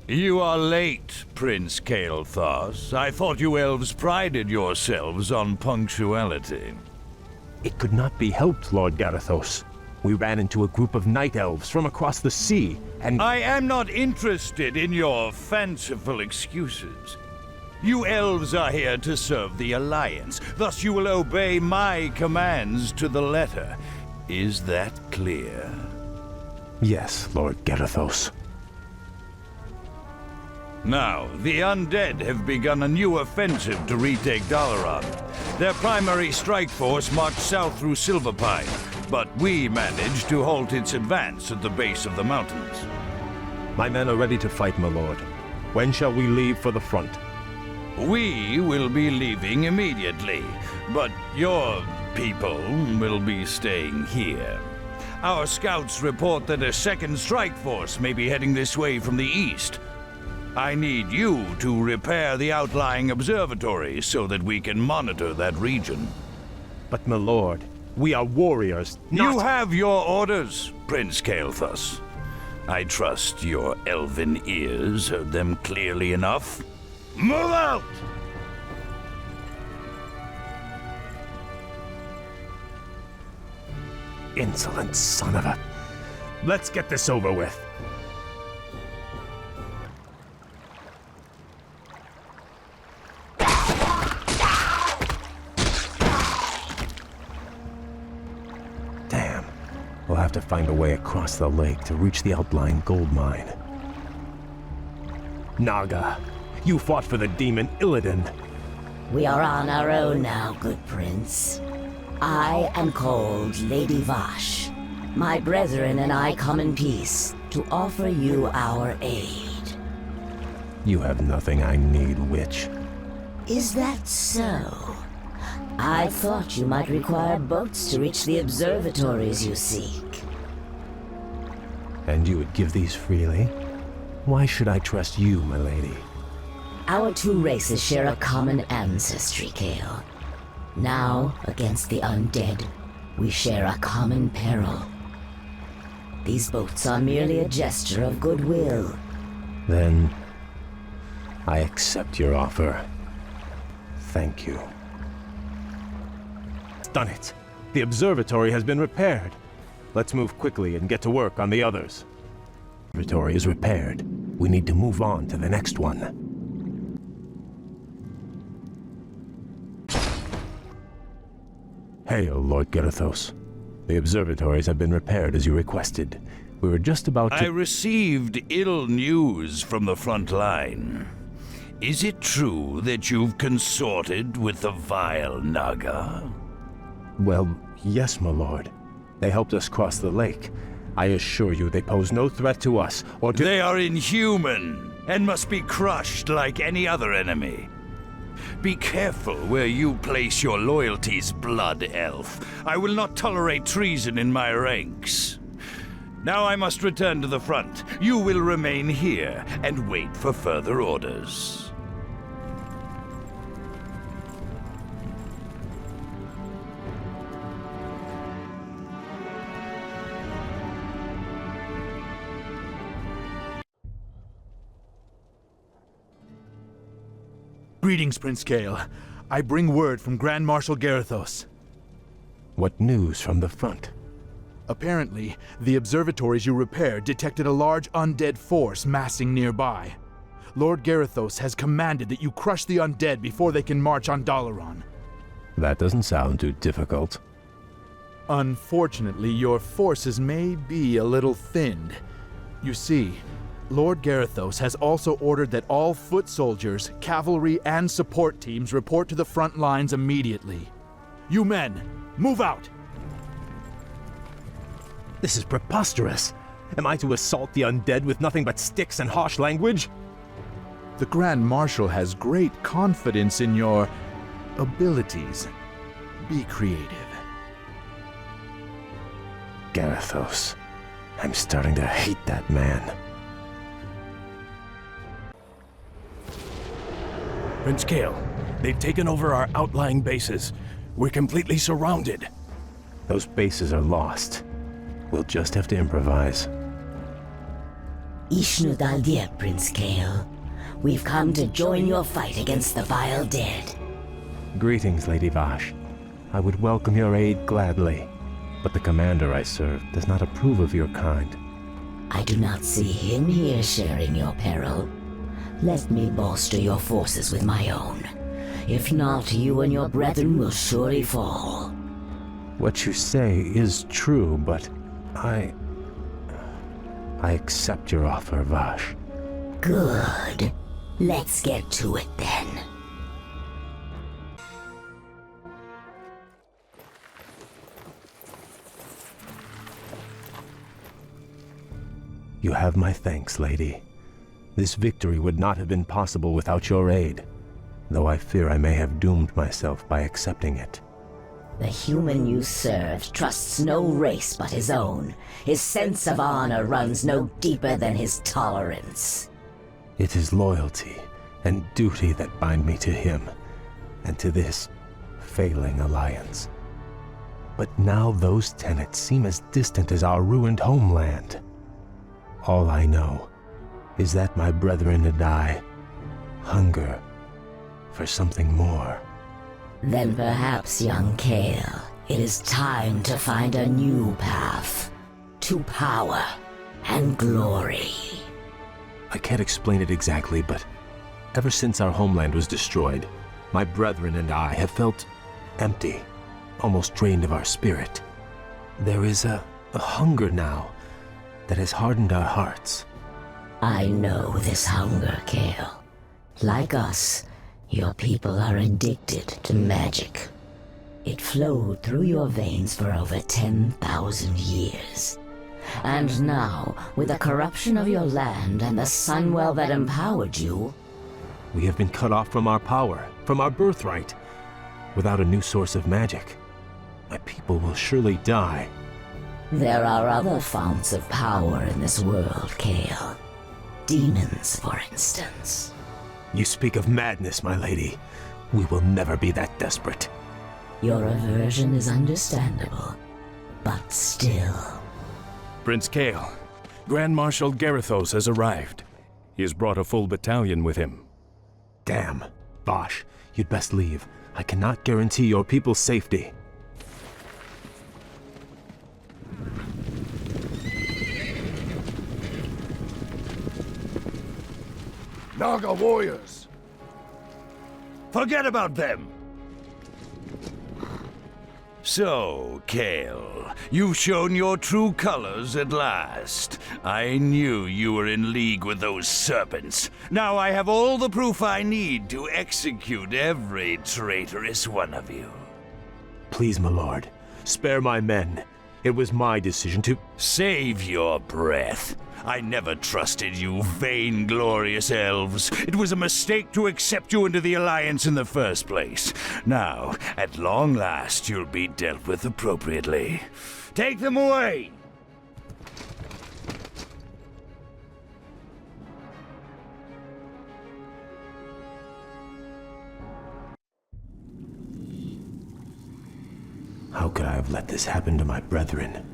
You are late, Prince Kael'thas. I thought you elves prided yourselves on punctuality. It could not be helped, Lord Garithos. We ran into a group of night elves from across the sea, and— I am not interested in your fanciful excuses. You elves are here to serve the Alliance, thus you will obey my commands to the letter. Is that clear? Yes, Lord Garithos. Now, the undead have begun a new offensive to retake Dalaran. Their primary strike force marched south through Silverpine, but we managed to halt its advance at the base of the mountains. My men are ready to fight, my lord. When shall we leave for the front? We will be leaving immediately, but your people will be staying here. Our scouts report that a second strike force may be heading this way from the east. I need you to repair the outlying observatory so that we can monitor that region. But, my lord, we are warriors, not— You have your orders, Prince Kael'thas. I trust your elven ears heard them clearly enough. Move out! Insolent son of a— Let's get this over with. Damn. We'll have to find a way across the lake to reach the outlying gold mine. Naga, you fought for the demon Illidan. We are on our own now, good prince. I am called Lady Vash. My brethren and I come in peace to offer you our aid. You have nothing I need, witch. Is that so? I thought you might require boats to reach the observatories you seek. And you would give these freely? Why should I trust you, my lady? Our two races share a common ancestry, Kael. Now, against the undead, we share a common peril. These boats are merely a gesture of goodwill. Then, I accept your offer. Thank you. Done it. The observatory has been repaired. Let's move quickly and get to work on the others. The observatory is repaired. We need to move on to the next one. Hail, Lord Garithos. The observatories have been repaired as you requested. We were just about to— I received ill news from the front line. Is it true that you've consorted with the vile Naga? Well, yes, my lord. They helped us cross the lake. I assure you they pose no threat to us or to— They are inhuman and must be crushed like any other enemy. Be careful where you place your loyalties, blood elf. I will not tolerate treason in my ranks. Now I must return to the front. You will remain here and wait for further orders. Greetings, Prince Kael. I bring word from Grand Marshal Garithos. What news from the front? Apparently, the observatories you repaired detected a large undead force massing nearby. Lord Garithos has commanded that you crush the undead before they can march on Dalaran. That doesn't sound too difficult. Unfortunately, your forces may be a little thinned. You see, Lord Garithos has also ordered that all foot soldiers, cavalry, and support teams report to the front lines immediately. You men, move out! This is preposterous. Am I to assault the undead with nothing but sticks and harsh language? The Grand Marshal has great confidence in your abilities. Be creative. Garithos. I'm starting to hate that man. Prince Kael, they've taken over our outlying bases. We're completely surrounded. Those bases are lost. We'll just have to improvise. Ishnu Daldir, Prince Kale. We've come to join your fight against the vile dead. Greetings, Lady Vash. I would welcome your aid gladly, but the commander I serve does not approve of your kind. I do not see him here sharing your peril. Let me bolster your forces with my own. If not, you and your brethren will surely fall. What you say is true, but I accept your offer, Vash. Good. Let's get to it then. You have my thanks, lady. This victory would not have been possible without your aid, though I fear I may have doomed myself by accepting it. The human you serve trusts no race but his own. His sense of honor runs no deeper than his tolerance. It is loyalty and duty that bind me to him, and to this failing alliance. But now those tenets seem as distant as our ruined homeland. All I know is that my brethren and I hunger for something more. Then perhaps, young Kale, it is time to find a new path to power and glory. I can't explain it exactly, but ever since our homeland was destroyed, my brethren and I have felt empty, almost drained of our spirit. There is a hunger now that has hardened our hearts. I know this hunger, Kale. Like us, your people are addicted to magic. It flowed through your veins for over 10,000 years. And now, with the corruption of your land and the sunwell that empowered you, We have been cut off from our power, from our birthright. Without a new source of magic, my people will surely die. there are other founts of power in this world, Kale. Demons, for instance. You speak of madness, my lady. We will never be that desperate. Your aversion is understandable, but still. Prince Kale, Grand Marshal Garithos has arrived. He has brought a full battalion with him. Damn. Bosh, you'd best leave. I cannot guarantee your people's safety. Naga warriors! Forget about them! So, Kale, you've shown your true colors at last. I knew you were in league with those serpents. Now I have all the proof I need to execute every traitorous one of you. Please, my lord, spare my men. It was my decision to... Save your breath. I never trusted you, vainglorious elves. It was a mistake to accept you into the Alliance in the first place. Now, at long last, you'll be dealt with appropriately. Take them away! How could I have let this happen to my brethren?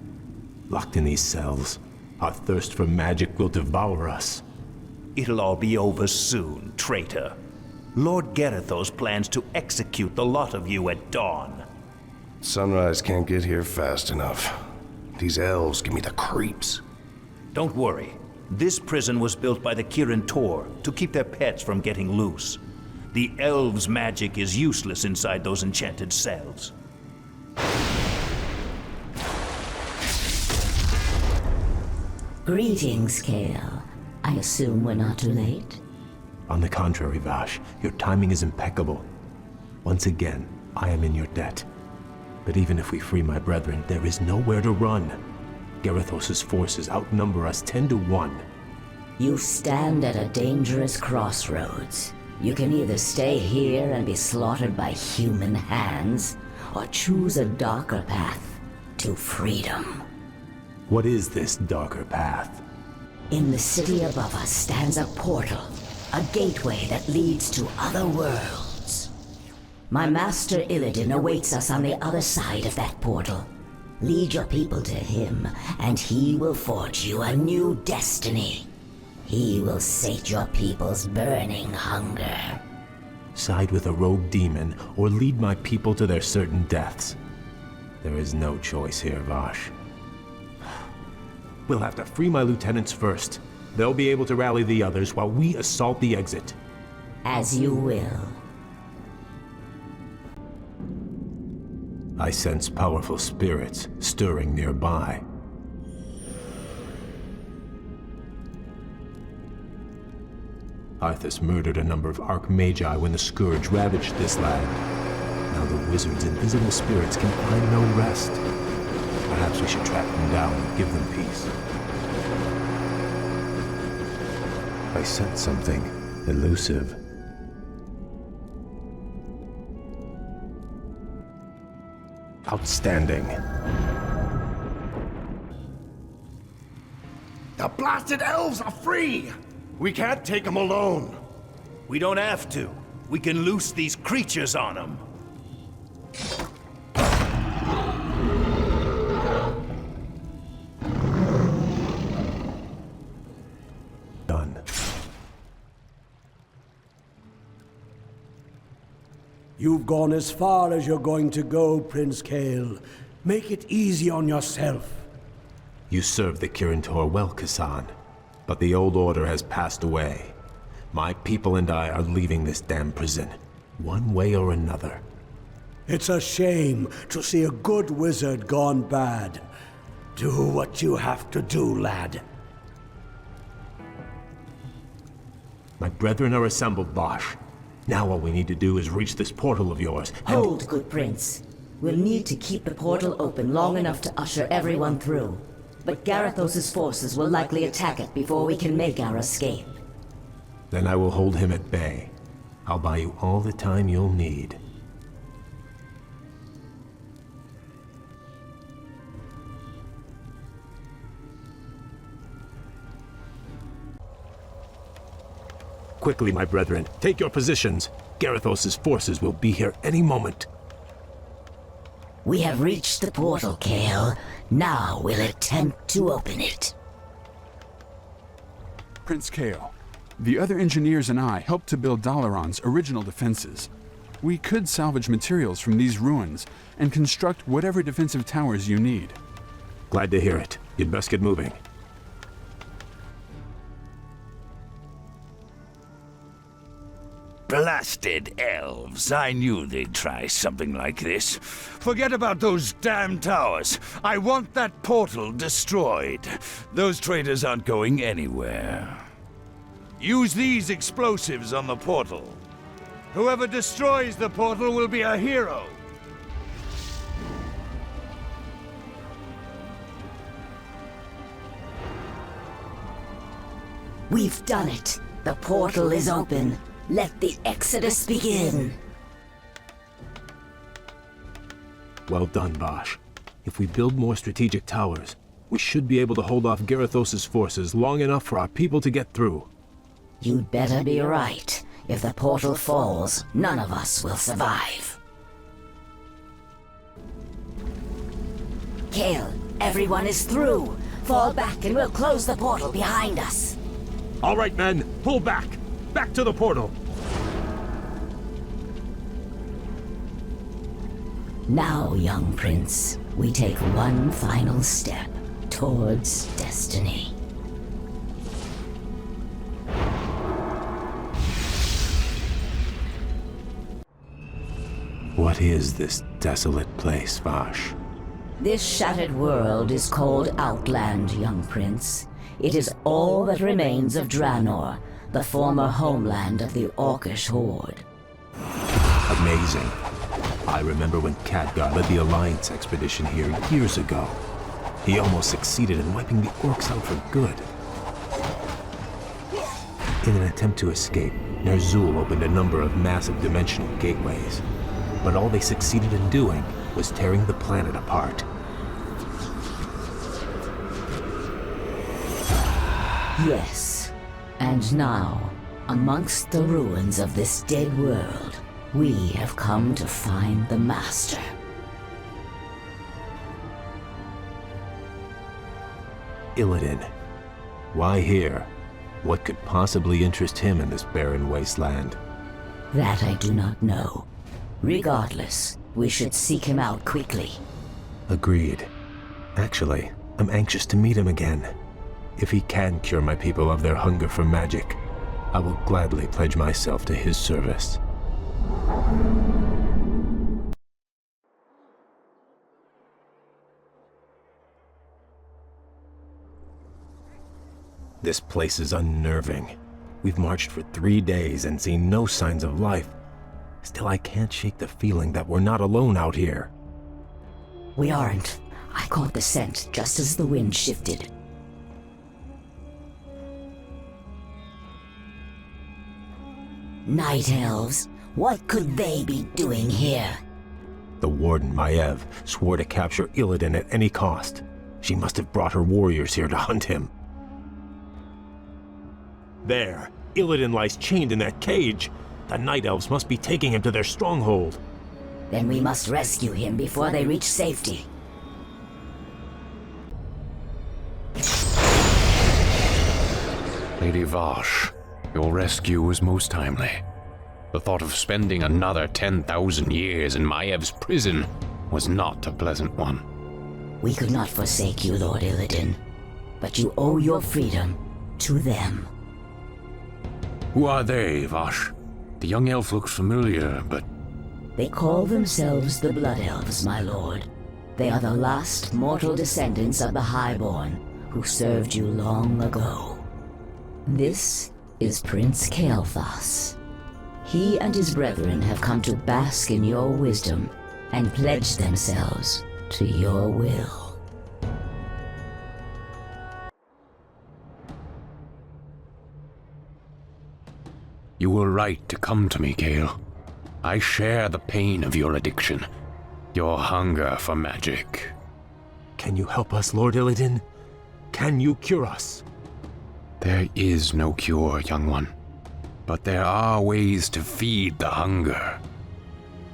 Locked in these cells, our thirst for magic will devour us. It'll all be over soon, traitor. Lord Garithos plans to execute the lot of you at dawn. Sunrise can't get here fast enough. These elves give me the creeps. Don't worry. This prison was built by the Kirin Tor to keep their pets from getting loose. The elves' magic is useless inside those enchanted cells. Greetings, Kale. I assume we're not too late? On the contrary, Vash, your timing is impeccable. Once again, I am in your debt. But even if we free my brethren, there is nowhere to run. Garithos' forces outnumber us 10 to 1. You stand at a dangerous crossroads. You can either stay here and be slaughtered by human hands, or choose a darker path to freedom. What is this darker path? In the city above us stands a portal, a gateway that leads to other worlds. My master Illidan awaits us on the other side of that portal. Lead your people to him, and he will forge you a new destiny. He will sate your people's burning hunger. Side with a rogue demon, or lead my people to their certain deaths. There is no choice here, Vash. We'll have to free my lieutenants first. They'll be able to rally the others while we assault the exit. As you will. I sense powerful spirits stirring nearby. Arthas murdered a number of Archmagi when the Scourge ravaged this land. Now the wizard's invisible spirits can find no rest. Perhaps we should track them down and give them peace. I sense something elusive. Outstanding. The blasted elves are free! We can't take them alone. We don't have to. We can loose these creatures on them. Done. You've gone as far as you're going to go, Prince Kael. Make it easy on yourself. You served the Kirin well, Kasan. But the old order has passed away. My people and I are leaving this damn prison, one way or another. It's a shame to see a good wizard gone bad. Do what you have to do, lad. My brethren are assembled, Bosch. Now all we need to do is reach this portal of yours. Hold, good prince. We'll need to keep the portal open long enough to usher everyone through. But Garithos' forces will likely attack it before we can make our escape. Then I will hold him at bay. I'll buy you all the time you'll need. Quickly, my brethren, take your positions. Garithos' forces will be here any moment. We have reached the portal, Kael. Now we'll attempt to open it. Prince Kael, the other engineers and I helped to build Dalaran's original defenses. We could salvage materials from these ruins and construct whatever defensive towers you need. Glad to hear it. You'd best get moving. Blasted elves. I knew they'd try something like this. Forget about those damn towers. I want that portal destroyed. Those traitors aren't going anywhere. Use these explosives on the portal. Whoever destroys the portal will be a hero. We've done it. The portal is open. Let the exodus begin. Well done, Bosch. If we build more strategic towers, we should be able to hold off Garithos' forces long enough for our people to get through. You'd better be right. If the portal falls, none of us will survive. Kael, everyone is through. Fall back and we'll close the portal behind us. All right, men, pull back. Back to the portal. Now, young prince, we take one final step towards destiny. What is this desolate place, Vash? This shattered world is called Outland, young prince. It is all that remains of Draenor, the former homeland of the Orcish Horde. Amazing. I remember when Khadgar led the Alliance expedition here years ago. He almost succeeded in wiping the orcs out for good. In an attempt to escape, Ner'zhul opened a number of massive dimensional gateways. But all they succeeded in doing was tearing the planet apart. Yes. And now, amongst the ruins of this dead world, we have come to find the Master. Illidan. Why here? What could possibly interest him in this barren wasteland? That I do not know. Regardless, we should seek him out quickly. Agreed. Actually, I'm anxious to meet him again. If he can cure my people of their hunger for magic, I will gladly pledge myself to his service. This place is unnerving. We've marched for 3 days and seen no signs of life. Still, I can't shake the feeling that we're not alone out here. We aren't. I caught the scent just as the wind shifted. Night Elves, what could they be doing here? The Warden, Maiev, swore to capture Illidan at any cost. She must have brought her warriors here to hunt him. There! Illidan lies chained in that cage! The Night Elves must be taking him to their stronghold. Then we must rescue him before they reach safety. Lady Vosh, your rescue was most timely. The thought of spending another 10,000 years in Maiev's prison was not a pleasant one. We could not forsake you, Lord Illidan, but you owe your freedom to them. Who are they, Vosh? The young elf looks familiar, but... They call themselves the Blood Elves, my lord. They are the last mortal descendants of the Highborn, who served you long ago. This is Prince Kael'thas. He and his brethren have come to bask in your wisdom and pledge themselves to your will. You were right to come to me, Kael. I share the pain of your addiction, your hunger for magic. Can you help us, Lord Illidan? Can you cure us? There is no cure, young one. But there are ways to feed the hunger.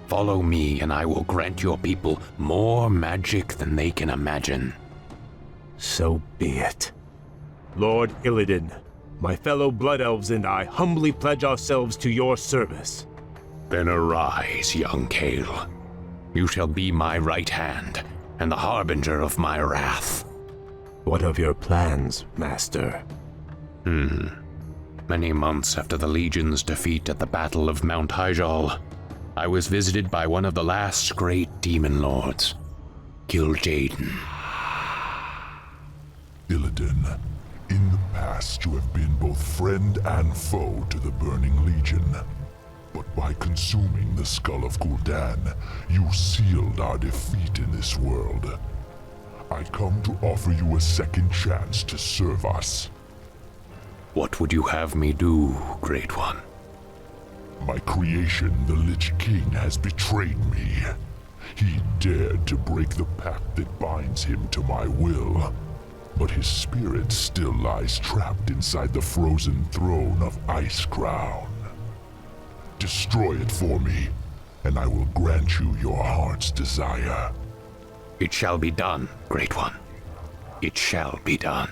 Follow me, and I will grant your people more magic than they can imagine. So be it. Lord Illidan, my fellow Blood Elves and I humbly pledge ourselves to your service. Then arise, young Kael. You shall be my right hand, and the harbinger of my wrath. What of your plans, Master? Many months after the Legion's defeat at the Battle of Mount Hyjal, I was visited by one of the last great demon lords, Kil'jaeden. Illidan, in the past you have been both friend and foe to the Burning Legion. But by consuming the skull of Gul'dan, you sealed our defeat in this world. I come to offer you a second chance to serve us. What would you have me do, Great One? My creation, the Lich King, has betrayed me. He dared to break the pact that binds him to my will. But his spirit still lies trapped inside the frozen throne of Icecrown. Destroy it for me, and I will grant you your heart's desire. It shall be done, Great One. It shall be done.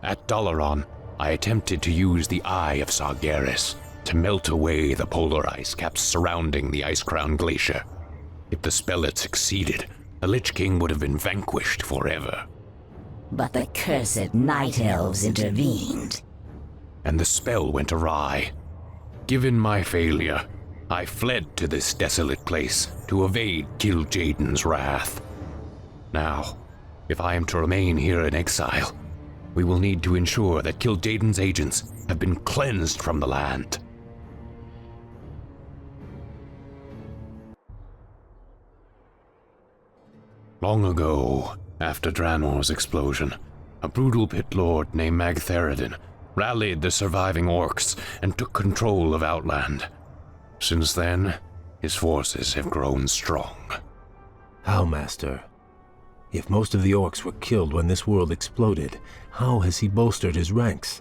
At Dalaran, I attempted to use the Eye of Sargeras to melt away the polar ice caps surrounding the Icecrown Glacier. If the spell had succeeded, the Lich King would have been vanquished forever. But the cursed Night Elves intervened. And the spell went awry. Given my failure, I fled to this desolate place to evade Kil'jaeden's wrath. Now, if I am to remain here in exile, we will need to ensure that Kil'jaeden's agents have been cleansed from the land. Long ago, after Draenor's explosion, a brutal pit lord named Magtheridin rallied the surviving orcs and took control of Outland. Since then, his forces have grown strong. How, Master? If most of the orcs were killed when this world exploded, how has he bolstered his ranks?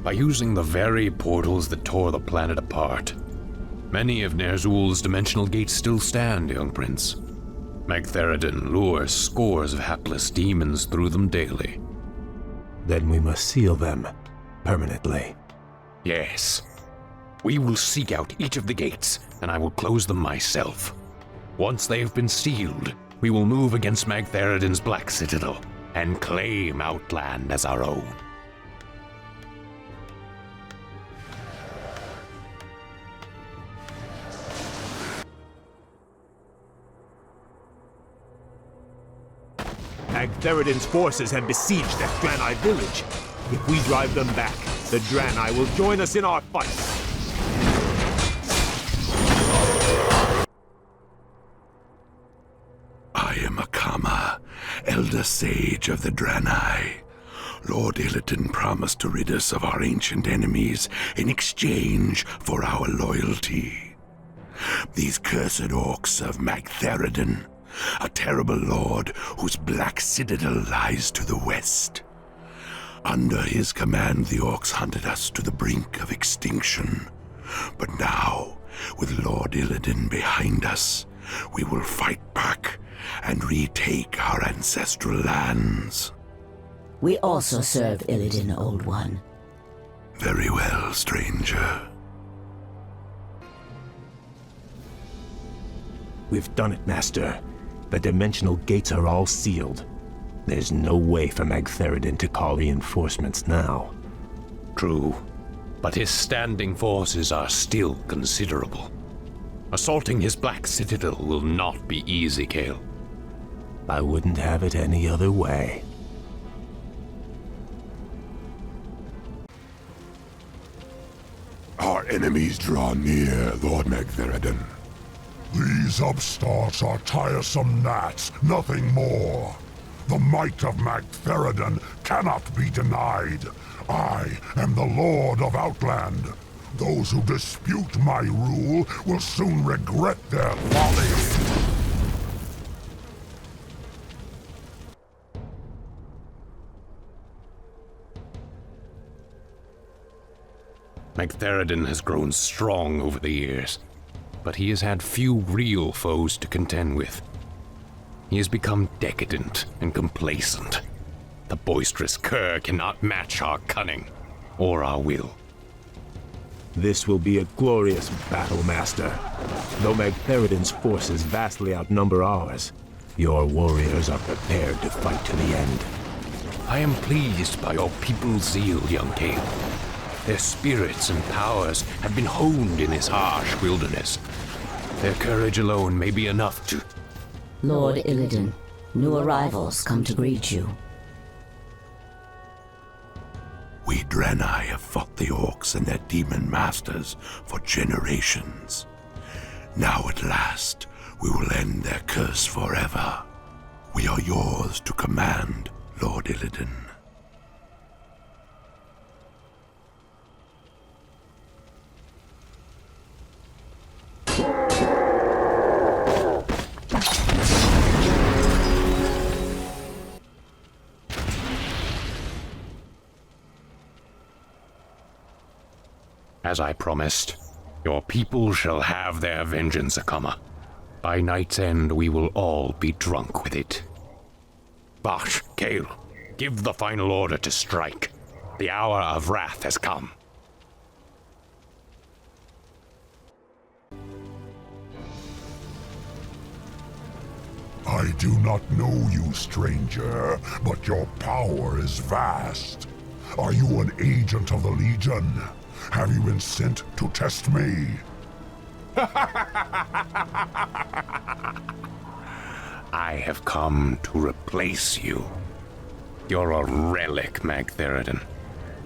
By using the very portals that tore the planet apart. Many of Ner'zhul's dimensional gates still stand, young prince. Magtheridin lures scores of hapless demons through them daily. Then we must seal them permanently. Yes. We will seek out each of the gates, and I will close them myself. Once they have been sealed, we will move against Magtheridon's Black Citadel and claim Outland as our own. Magtheridon's forces have besieged that Draenei village. If we drive them back, the Draenei will join us in our fight. I am Akama, Elder Sage of the Draenei. Lord Illidan promised to rid us of our ancient enemies in exchange for our loyalty. These cursed orcs of Magtheridon, a terrible lord whose black citadel lies to the west. Under his command, the orcs hunted us to the brink of extinction. But now, with Lord Illidan behind us, we will fight back and retake our ancestral lands. We also serve Illidan, Old One. Very well, stranger. We've done it, Master. The dimensional gates are all sealed. There's no way for Magtheridon to call reinforcements now. True, but his standing forces are still considerable. Assaulting his Black Citadel will not be easy, Kael. I wouldn't have it any other way. Our enemies draw near, Lord Magtheridon. These upstarts are tiresome gnats, nothing more. The might of Magtheridon cannot be denied. I am the Lord of Outland. Those who dispute my rule will soon regret their folly. Magtheridon has grown strong over the years, but he has had few real foes to contend with. He has become decadent and complacent. The boisterous cur cannot match our cunning or our will. This will be a glorious battle, Master. Though Magtheridon's forces vastly outnumber ours, your warriors are prepared to fight to the end. I am pleased by your people's zeal, young Kael. Their spirits and powers have been honed in this harsh wilderness. Their courage alone may be enough to... Lord Illidan, new arrivals come to greet you. We Draenei have fought the orcs and their demon masters for generations. Now at last, we will end their curse forever. We are yours to command, Lord Illidan. As I promised, your people shall have their vengeance, Akama. By night's end, we will all be drunk with it. Bash, Kael, give the final order to strike. The hour of wrath has come. I do not know you, stranger, but your power is vast. Are you an agent of the Legion? Have you been sent to test me? I have come to replace you. You're a relic, Magtheridon.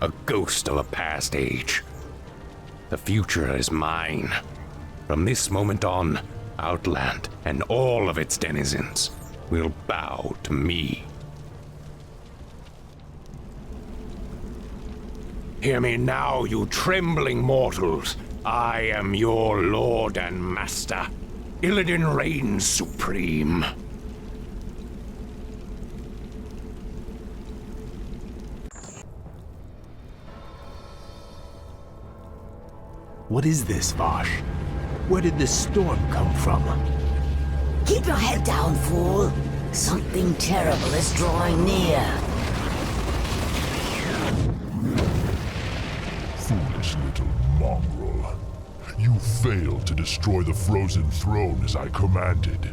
A ghost of a past age. The future is mine. From this moment on, Outland and all of its denizens will bow to me. Hear me now, you trembling mortals. I am your lord and master. Illidan reigns supreme. What is this, Vosh? Where did this storm come from? Keep your head down, fool. Something terrible is drawing near. Foolish little mongrel. You failed to destroy the frozen throne as I commanded.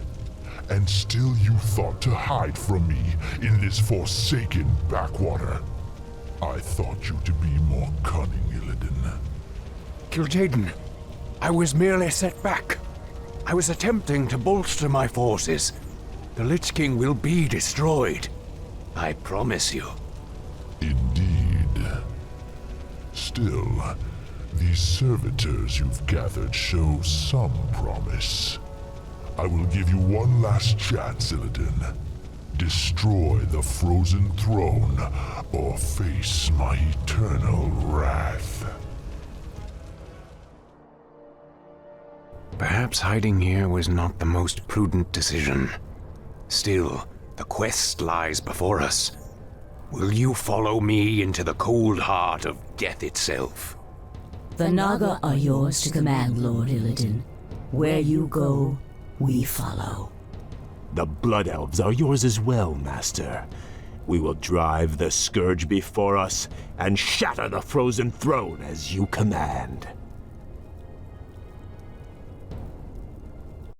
And still you thought to hide from me in this forsaken backwater. I thought you to be more cunning, Illidan. Kil'jaeden, I was merely set back. I was attempting to bolster my forces. The Lich King will be destroyed. I promise you. Indeed. Still, these servitors you've gathered show some promise. I will give you one last chance, Illidan. Destroy the frozen throne, or face my eternal wrath. Perhaps hiding here was not the most prudent decision. Still, the quest lies before us. Will you follow me into the cold heart of death itself? The Naga are yours to command, Lord Illidan. Where you go, we follow. The Blood Elves are yours as well, Master. We will drive the Scourge before us and shatter the frozen throne as you command.